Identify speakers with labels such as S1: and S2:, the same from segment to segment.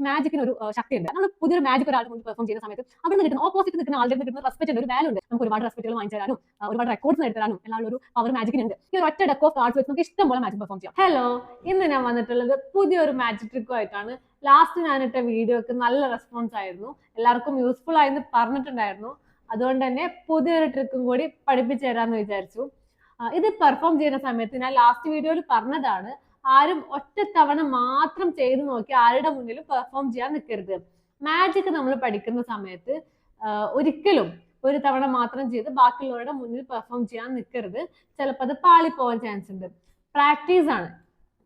S1: മാജിക്കിന് ഒരു ശക്തിയുണ്ട്. നമ്മൾ പുതിയൊരു മാജിക് ഒരാളുടെ മുന്നിൽ പെർഫോം ചെയ്യുന്ന സമയത്ത് അവിടെ നിന്ന് കിട്ടുന്ന ഓപ്പോസിറ്റ് നിൽക്കുന്ന ആളുടെ കിട്ടുന്ന റെസ്പെക്ട് ഉണ്ട്, ഒരു വാല്യൂ ഉണ്ട്. നമുക്ക് ഒരുപാട് റെസ്പെക്റ്റുകൾ വാങ്ങിച്ചു തരാനും ഒരുപാട് റെക്കോർഡ്സ് എടുത്തരാനും എല്ലാവരും ഒരു പവർ മാജിക്കിനുണ്ട്. ഈ ഒരു ഒറ്റ ഡെക്ക് ഓഫ് കാർഡ്സ് വെച്ച് നമുക്ക് ഇഷ്ടം പോലെ മാജിക് പെർഫോം ചെയ്യാം. ഹലോ, ഇന്ന് ഞാൻ വന്നിട്ടുള്ളത് പുതിയൊരു മാജിക് ട്രിക്കുമായിട്ടാണ്. ലാസ്റ്റ് ഞാനിട്ട വീഡിയോക്ക് നല്ല റെസ്പോൺസ് ആയിരുന്നു, എല്ലാവർക്കും യൂസ്ഫുൾ ആയെന്ന് പറഞ്ഞിട്ടുണ്ടായിരുന്നു. അതുകൊണ്ട് തന്നെ പുതിയൊരു ട്രിക്കും കൂടി പഠിപ്പിച്ചു തരാമെന്ന് വിചാരിച്ചു. ഇത് പെർഫോം ചെയ്യുന്ന സമയത്ത് ഞാൻ ലാസ്റ്റ് വീഡിയോയിൽ പറഞ്ഞതാണ്, ആരും ഒറ്റ തവണ മാത്രം ചെയ്ത് നോക്കി ആരുടെ മുന്നിലും പെർഫോം ചെയ്യാൻ നിൽക്കരുത്. മാജിക് നമ്മൾ പഠിക്കുന്ന സമയത്ത് ഒരിക്കലും ഒരു തവണ മാത്രം ചെയ്ത് ബാക്കിയുള്ളവരുടെ മുന്നിൽ പെർഫോം ചെയ്യാൻ നിൽക്കരുത്. ചിലപ്പോൾ അത് പാളിപ്പോവാൻ ചാൻസ് ഉണ്ട്. പ്രാക്ടീസ് ആണ്,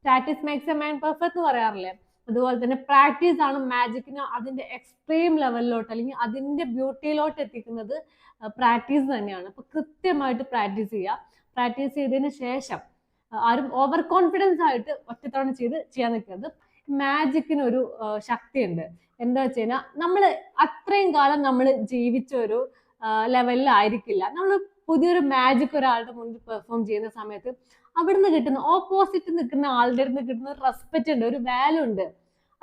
S1: practice makes a man perfect എന്ന് പറയാറില്ലേ, അതുപോലെ തന്നെ പ്രാക്ടീസ് ആണ് മാജിക്കിനെ അതിന്റെ എക്സ്ട്രീം ലെവലിലോട്ട് അല്ലെങ്കിൽ അതിന്റെ ബ്യൂട്ടിയിലോട്ട് എത്തിക്കുന്നത് പ്രാക്ടീസ് തന്നെയാണ്. അപ്പൊ കൃത്യമായിട്ട് പ്രാക്ടീസ് ചെയ്യുക. പ്രാക്ടീസ് ചെയ്തതിന് ശേഷം ആരും ഓവർ കോൺഫിഡൻസ് ആയിട്ട് ഒറ്റത്തവണ ചെയ്യാൻ നിൽക്കരുത്. മാജിക്കിന് ഒരു ശക്തിയുണ്ട്. എന്താ വെച്ച് കഴിഞ്ഞാൽ നമ്മൾ അത്രയും കാലം നമ്മൾ ജീവിച്ച ഒരു ലെവലിലായിരിക്കില്ല. നമ്മൾ പുതിയൊരു മാജിക് ഒരാളുടെ മുന്നിൽ പെർഫോം ചെയ്യുന്ന സമയത്ത് അവിടുന്ന് കിട്ടുന്ന ഓപ്പോസിറ്റ് നിൽക്കുന്ന ആളുടെ അടുത്ത് കിട്ടുന്ന റെസ്പെക്റ്റ് ഉണ്ട്, ഒരു വാല്യൂ ഉണ്ട്.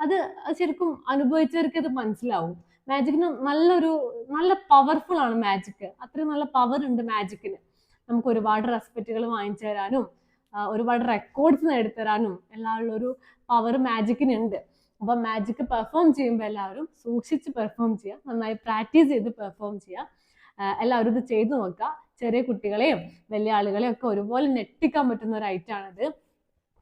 S1: അത് ശരിക്കും അനുഭവിച്ചവർക്ക് അത് മനസ്സിലാവും. മാജിക്കിന് നല്ല പവർഫുൾ ആണ് മാജിക്. അത്രയും നല്ല പവർ ഉണ്ട് മാജിക്കിന്. നമുക്ക് ഒരുപാട് റെസ്പെക്റ്റുകൾ വാങ്ങിച്ചു തരാനും ഒരുപാട് റെക്കോർഡ്സ് നേടിത്തരാനും എല്ലാവരും ഒരു പവർ മാജിക്കിനുണ്ട്. അപ്പൊ മാജിക് പെർഫോം ചെയ്യുമ്പോൾ എല്ലാവരും സൂക്ഷിച്ച് പെർഫോം ചെയ്യുക, നന്നായി പ്രാക്ടീസ് ചെയ്ത് പെർഫോം ചെയ്യുക. എല്ലാവരും ഇത് ചെയ്തു നോക്കുക. ചെറിയ കുട്ടികളെയും വലിയ ആളുകളെയും ഒക്കെ ഒരുപോലെ ഞെട്ടിക്കാൻ പറ്റുന്ന ഒരു ഐറ്റാണിത്.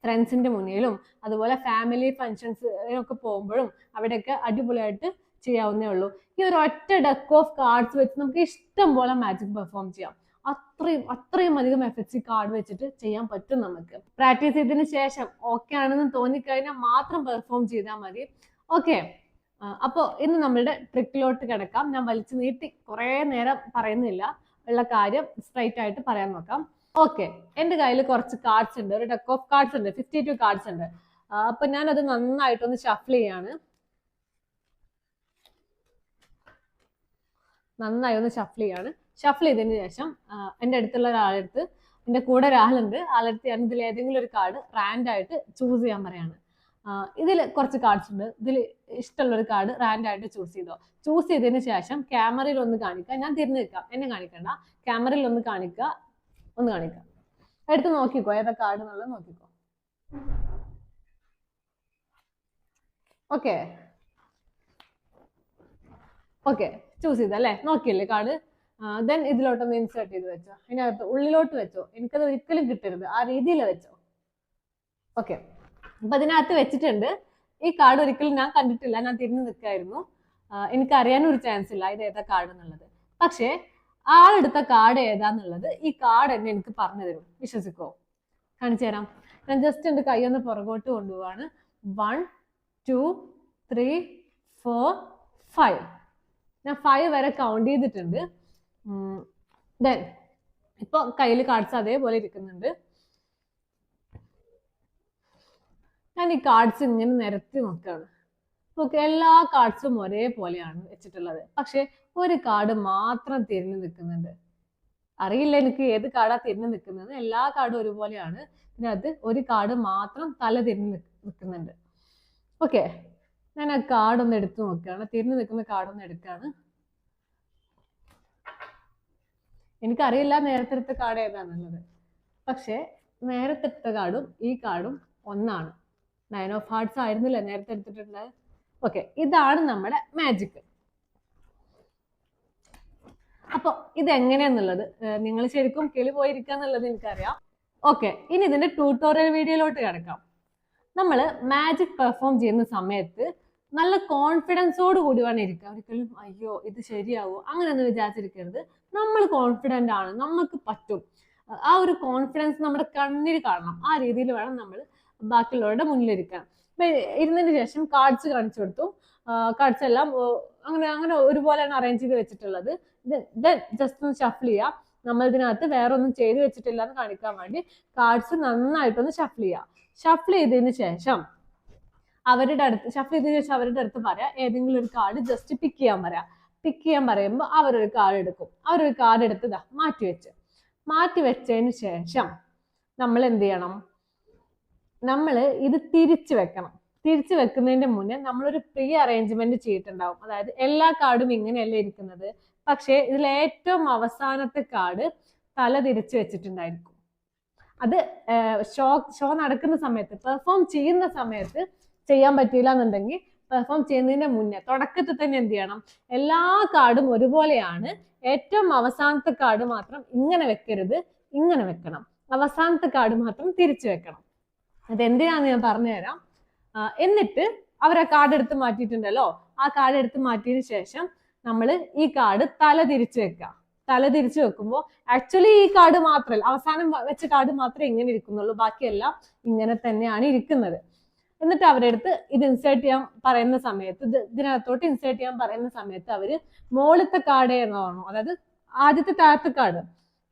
S1: ഫ്രണ്ട്സിന്റെ മുന്നിലും അതുപോലെ ഫാമിലി ഫങ്ഷൻസ് ഒക്കെ പോകുമ്പോഴും അവിടെയൊക്കെ അടിപൊളിയായിട്ട് ചെയ്യാവുന്നേ ഉള്ളൂ. ഈ ഒരു ഒറ്റ ഡെക്ക് ഓഫ് കാർഡ്സ് വെച്ച് നമുക്ക് ഇഷ്ടം പോലെ മാജിക് പെർഫോം ചെയ്യാം. അത്രയും അധികം എഫക്ട്സ് കാർഡ് വെച്ചിട്ട് ചെയ്യാൻ പറ്റും നമുക്ക്. പ്രാക്ടീസ് ചെയ്തതിന് ശേഷം ഓക്കെ ആണെന്ന് തോന്നിക്കഴിഞ്ഞാൽ മാത്രം പെർഫോം ചെയ്താൽ മതി. ഓക്കെ, അപ്പോൾ ഇന്ന് നമ്മളുടെ ട്രിക്കിലോട്ട് കിടക്കാം. ഞാൻ വലിച്ചു നീട്ടി കുറേ നേരം പറയുന്നില്ല, ഉള്ള കാര്യം സ്ട്രൈറ്റ് ആയിട്ട് പറയാൻ നോക്കാം. ഓക്കെ, എൻ്റെ കയ്യിൽ കുറച്ച് കാർഡ്സ് ഉണ്ട്, ഒരു ഡെക്ക് ഓഫ് കാർഡ്സ് ഉണ്ട്, 52 കാർഡ്സ് ഉണ്ട്. അപ്പൊ ഞാനത് നന്നായിട്ടൊന്ന് ഷഫിൾ ചെയ്യാണ്. നന്നായി ഒന്ന് ഷഫിൾ ചെയ്യാണ്. ഷഫിൾ ചെയ്തതിന് ശേഷം എൻ്റെ അടുത്തുള്ള ഒരാളെടുത്ത്, എൻ്റെ കൂടെ ഒരാളുണ്ട്, ആളെടുത്ത് ഞാൻ ഇതിൽ ഏതെങ്കിലും ഒരു കാർഡ് റാൻഡ് ആയിട്ട് ചൂസ് ചെയ്യാൻ പറയാണ്. ഇതിൽ കുറച്ച് കാർഡ്സ് ഉണ്ട്, ഇതിൽ ഇഷ്ടമുള്ള ഒരു കാർഡ് റാൻഡ് ആയിട്ട് ചൂസ് ചെയ്തോ. ചൂസ് ചെയ്തതിന് ശേഷം ക്യാമറയിൽ ഒന്ന് കാണിക്കുക. ഞാൻ തിരിഞ്ഞു നിൽക്കാം, എന്നെ കാണിക്കണ്ട, ക്യാമറയിൽ ഒന്ന് കാണിക്കുക. എടുത്ത് നോക്കിക്കോ, ഏതാ കാർഡ് എന്നുള്ളത് നോക്കിക്കോ. ഓക്കെ, ചൂസ് ചെയ്തല്ലേ, നോക്കിയല്ലേ കാർഡ്. ദെൻ ഇതിലോട്ടൊന്ന് ഇൻസേർട്ട് ചെയ്ത് വെച്ചോ, അതിനകത്ത് ഉള്ളിലോട്ട് വെച്ചോ. എനിക്കത് ഒരിക്കലും കിട്ടരുത്, ആ രീതിയിൽ വെച്ചോ. ഓക്കെ, അപ്പൊ അതിനകത്ത് വെച്ചിട്ടുണ്ട്. ഈ കാർഡ് ഒരിക്കലും ഞാൻ കണ്ടിട്ടില്ല, ഞാൻ തിരിഞ്ഞു നിൽക്കായിരുന്നു. എനിക്ക് അറിയാനൊരു ചാൻസ് ഇല്ല ഇത് ഏതാ കാർഡ് എന്നുള്ളത്. പക്ഷേ ആളെടുത്ത കാർഡ് ഏതാന്നുള്ളത് ഈ കാർഡ് തന്നെ എനിക്ക് പറഞ്ഞു തരും. വിശ്വസിക്കോ? കാണിച്ചു തരാം. ഞാൻ ജസ്റ്റ് എൻ്റെ കൈ ഒന്ന് പുറകോട്ട് കൊണ്ടുപോവാണ്. 1 2 3 4 5. ഞാൻ 5 വരെ കൗണ്ട് ചെയ്തിട്ടുണ്ട്. ദെൻ ഇപ്പൊ കയ്യിൽ കാർഡ്സ് അതേപോലെ ഇരിക്കുന്നുണ്ട്. ഞാൻ ഈ കാർഡ്സ് ഇങ്ങനെ നിരത്തി നോക്കുകയാണ്. ഓക്കെ, എല്ലാ കാർഡ്സും ഒരേപോലെയാണ് വെച്ചിട്ടുള്ളത്. പക്ഷെ ഒരു കാർഡ് മാത്രം തിരിഞ്ഞു നിൽക്കുന്നുണ്ട്. അറിയില്ല എനിക്ക് ഏത് കാർഡാ തിരിഞ്ഞു നിൽക്കുന്നത്. എല്ലാ കാർഡും ഒരുപോലെയാണ്. ഇതിനകത്ത് ഒരു കാർഡ് മാത്രം തല തിരിഞ്ഞു നിൽക്കുന്നുണ്ട്. ഓക്കെ, ഞാൻ ആ കാർഡ് ഒന്ന് എടുത്തു നോക്കുകയാണ്. തിരിഞ്ഞു നിൽക്കുന്ന കാർഡ് ഒന്ന് എടുക്കുകയാണ്. എനിക്കറിയില്ല നേരത്തെ എടുത്ത കാർഡ് ഏതാണെന്നുള്ളത്. പക്ഷെ നേരത്തെ എടുത്ത കാർഡും ഈ കാർഡും ഒന്നാണ്. 9 ഓഫ് ഹാർട്സ് ആയിരുന്നില്ല നേരത്തെ എടുത്തിട്ടുള്ളത്. ഓക്കെ, ഇതാണ് നമ്മുടെ മാജിക്. അപ്പൊ ഇതെങ്ങനെയാന്നുള്ളത് നിങ്ങൾ ശരിക്കും കിളി പോയിരിക്കാന്നുള്ളത് എനിക്കറിയാം. ഓക്കെ, ഇനി ഇതിന്റെ ട്യൂട്ടോറിയൽ വീഡിയോയിലോട്ട് കിടക്കാം. നമ്മൾ മാജിക് പെർഫോം ചെയ്യുന്ന സമയത്ത് നല്ല കോൺഫിഡൻസോട് കൂടി വേണം ഇരിക്കുക. ഒരിക്കലും അയ്യോ ഇത് ശരിയാവോ അങ്ങനെയൊന്നും വിചാരിച്ചിരിക്കരുത്. നമ്മൾ കോൺഫിഡൻ്റ് ആണ്, നമുക്ക് പറ്റും. ആ ഒരു കോൺഫിഡൻസ് നമ്മുടെ കണ്ണിൽ കാണണം. ആ രീതിയിൽ വേണം നമ്മൾ ബാക്കിയുള്ളവരുടെ മുന്നിലിരിക്കാൻ. ഇരുന്നതിന് ശേഷം കാർഡ്സ് കാണിച്ചു കൊടുത്തു. കാർഡ്സ് എല്ലാം അങ്ങനെ ഒരുപോലെയാണ് അറേഞ്ച് ചെയ്ത് വെച്ചിട്ടുള്ളത്. ജസ്റ്റ് ഒന്ന് ഷഫിൾ ചെയ്യാം. നമ്മൾ ഇതിനകത്ത് വേറെ ഒന്നും ചെയ്ത് വെച്ചിട്ടില്ല എന്ന് കാണിക്കാൻ വേണ്ടി കാർഡ്സ് നന്നായിട്ടൊന്ന് ഷഫിൾ ചെയ്യാം. ഷഫിൾ ചെയ്തതിന് ശേഷം അവരുടെ അടുത്ത് പറയാം ഏതെങ്കിലും ഒരു കാർഡ് ജസ്റ്റ് പിക്ക് ചെയ്യാൻ പറയാം. പിക്ക് ചെയ്യാൻ പറയുമ്പോൾ അവരൊരു കാർഡ് എടുക്കും. അവരൊരു കാർഡ് എടുത്ത് മാറ്റി വെച്ചതിന് ശേഷം നമ്മൾ എന്ത് ചെയ്യണം? നമ്മൾ ഇത് തിരിച്ചു വെക്കണം. തിരിച്ചു വെക്കുന്നതിന്റെ മുന്നേ നമ്മളൊരു പ്രീ അറേഞ്ച്മെന്റ് ചെയ്തിട്ടുണ്ടാവും. അതായത് എല്ലാ കാർഡും ഇങ്ങനെയല്ല ഇരിക്കുന്നത്, പക്ഷേ ഇതിൽ ഏറ്റവും അവസാനത്തെ കാർഡ് തല തിരിച്ചു വെച്ചിട്ടുണ്ടായിരിക്കും. അത് ഷോ നടക്കുന്ന സമയത്ത്, പെർഫോം ചെയ്യുന്ന സമയത്ത് ചെയ്യാൻ പറ്റിയില്ല എന്നുണ്ടെങ്കിൽ പെർഫോം ചെയ്യുന്നതിന്റെ മുന്നേ തുടക്കത്തിൽ തന്നെ എന്ത് ചെയ്യണം, എല്ലാ കാർഡും ഒരുപോലെയാണ്, ഏറ്റവും അവസാനത്തെ കാർഡ് മാത്രം ഇങ്ങനെ വെക്കരുത്, ഇങ്ങനെ വെക്കണം. അവസാനത്തെ കാർഡ് മാത്രം തിരിച്ചു വെക്കണം. അതെന്തിനാന്ന് ഞാൻ പറഞ്ഞുതരാം. എന്നിട്ട് അവർ ആ കാർഡ് എടുത്ത് മാറ്റിയിട്ടുണ്ടല്ലോ, ആ കാർഡ് എടുത്ത് മാറ്റിയതിനു ശേഷം നമ്മൾ ഈ കാർഡ് തല തിരിച്ചു വെക്കുക. തല തിരിച്ചു വെക്കുമ്പോൾ ആക്ച്വലി ഈ കാർഡ് മാത്രമല്ല, അവസാനം വെച്ച കാർഡ് മാത്രമേ ഇങ്ങനെ ഇരിക്കുന്നുള്ളൂ, ബാക്കിയെല്ലാം ഇങ്ങനെ തന്നെയാണ് ഇരിക്കുന്നത്. എന്നിട്ട് അവരെടുത്ത് ഇത് ഇൻസേർട്ട് ചെയ്യാൻ പറയുന്ന സമയത്ത്, ഇതിനകത്തോട്ട് ഇൻസേർട്ട് ചെയ്യാൻ പറയുന്ന സമയത്ത് അവര് മുകളിലത്തെ കാർഡ് എന്നാണോ, അതായത് ആദ്യത്തെ താഴത്തെ കാർഡ്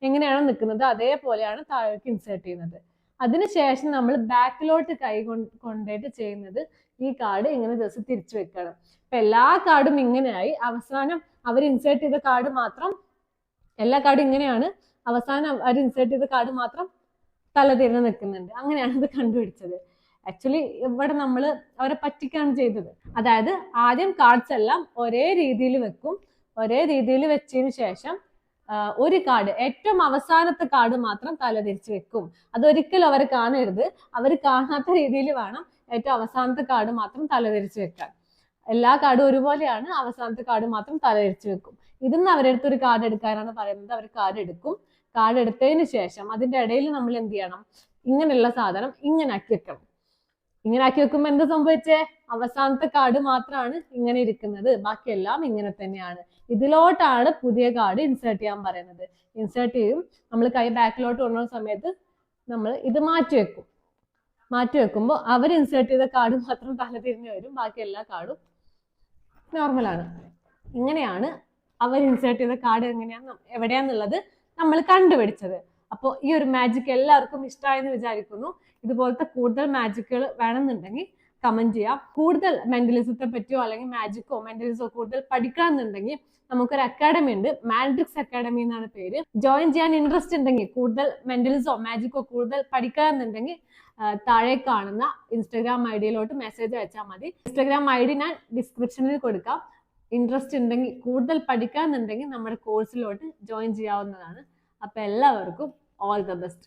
S1: എങ്ങനെയാണോ നിൽക്കുന്നത് അതേപോലെയാണ് താഴേക്ക് ഇൻസേർട്ട് ചെയ്യുന്നത്. അതിനുശേഷം നമ്മൾ ബാക്കിലോട്ട് കൈ കൊണ്ടിട്ട് ചെയ്യുന്നത് ഈ കാർഡ് ഇങ്ങനെ ജസ്റ്റ് തിരിച്ചു വെക്കണം. അപ്പൊ എല്ലാ കാർഡും ഇങ്ങനെയായി. അവസാനം അവർ ഇൻസേർട്ട് ചെയ്ത കാർഡ് മാത്രം, എല്ലാ കാർഡും ഇങ്ങനെയാണ്, അവസാനം അവർ ഇൻസേർട്ട് ചെയ്ത കാർഡ് മാത്രം തല തിരിഞ്ഞ് നിൽക്കുന്നുണ്ട്. അങ്ങനെയാണ് ഇത് കണ്ടുപിടിച്ചത്. ആക്ച്വലി ഇവിടെ നമ്മൾ അവരെ പറ്റിക്കാണ് ചെയ്തത്. അതായത് ആദ്യം കാർഡ്സ് എല്ലാം ഒരേ രീതിയിൽ വെക്കും, ഒരേ രീതിയിൽ വെച്ചതിന് ശേഷം ഒരു കാർഡ്, ഏറ്റവും അവസാനത്തെ കാർഡ് മാത്രം തല തിരിച്ച് വെക്കും. അതൊരിക്കലും അവർ കാണരുത്, അവർ കാണാത്ത രീതിയിൽ വേണം ഏറ്റവും അവസാനത്തെ കാർഡ് മാത്രം തല തിരിച്ച് വെക്കാൻ. എല്ലാ കാർഡും ഒരുപോലെയാണ്, അവസാനത്തെ കാർഡ് മാത്രം തല തിരിച്ച് വെക്കും. ഇതിന്ന് അവരെടുത്ത് ഒരു കാർഡ് എടുക്കാനാണ് പറയുന്നത്. അവർ കാർഡ് എടുക്കും. കാർഡ് എടുത്തതിന് ശേഷം അതിന്റെ ഇടയിൽ നമ്മൾ എന്ത് ചെയ്യണം, ഇങ്ങനെയുള്ള സാധനം ഇങ്ങനെ ആക്കി വെക്കണം. ഇങ്ങനെ ആക്കി വെക്കുമ്പോൾ എന്താ സംഭവിച്ചേ, അവസാനത്തെ കാർഡ് മാത്രമാണ് ഇങ്ങനെ ഇരിക്കുന്നത്, ബാക്കിയെല്ലാം ഇങ്ങനെ തന്നെയാണ്. ഇതിലോട്ടാണ് പുതിയ കാർഡ് ഇൻസേർട്ട് ചെയ്യാൻ പറയുന്നത്. ഇൻസേർട്ട് ചെയ്യും. നമ്മൾ കൈ ബാക്കിലോട്ട് കൊണ്ടുവന്ന സമയത്ത് നമ്മൾ ഇത് മാറ്റി വെക്കും. മാറ്റി വെക്കുമ്പോൾ അവർ ഇൻസേർട്ട് ചെയ്ത കാർഡ് മാത്രം തല തിരിഞ്ഞു വരും, ബാക്കി എല്ലാ കാർഡും നോർമലാണ്. ഇങ്ങനെയാണ് അവർ ഇൻസേർട്ട് ചെയ്ത കാർഡ് എവിടെയാന്നുള്ളത് നമ്മൾ കണ്ടുപിടിച്ചത്. അപ്പോൾ ഈ ഒരു മാജിക് എല്ലാവർക്കും ഇഷ്ടമായെന്ന് വിചാരിക്കുന്നു. ഇതുപോലത്തെ കൂടുതൽ മാജിക്കുകൾ വേണമെന്നുണ്ടെങ്കിൽ കമന്റ് ചെയ്യാം. കൂടുതൽ മെന്റലിസത്തെ പറ്റിയോ അല്ലെങ്കിൽ മാജിക്കോ മെന്റലിസോ കൂടുതൽ പഠിക്കണമെന്നുണ്ടെങ്കിൽ നമുക്കൊരു അക്കാഡമി ഉണ്ട്, മാട്രിക്സ് അക്കാഡമി എന്നാണ് പേര്. ജോയിൻ ചെയ്യാൻ ഇൻട്രസ്റ്റ് ഉണ്ടെങ്കിൽ, കൂടുതൽ മെന്റലിസോ മാജിക്കോ കൂടുതൽ പഠിക്കണമെന്നുണ്ടെങ്കിൽ താഴെ കാണുന്ന ഇൻസ്റ്റാഗ്രാം ഐഡിയിലോട്ട് മെസ്സേജ് അയച്ചാൽ മതി. ഇൻസ്റ്റാഗ്രാം ഐ ഡി ഞാൻ ഡിസ്ക്രിപ്ഷനിൽ കൊടുക്കാം. ഇൻട്രസ്റ്റ് ഉണ്ടെങ്കിൽ, കൂടുതൽ പഠിക്കാമെന്നുണ്ടെങ്കിൽ നമ്മുടെ കോഴ്സിലോട്ട് ജോയിൻ ചെയ്യാവുന്നതാണ്. അപ്പൊ എല്ലാവർക്കും ഓൾ ദ ബെസ്റ്റ്.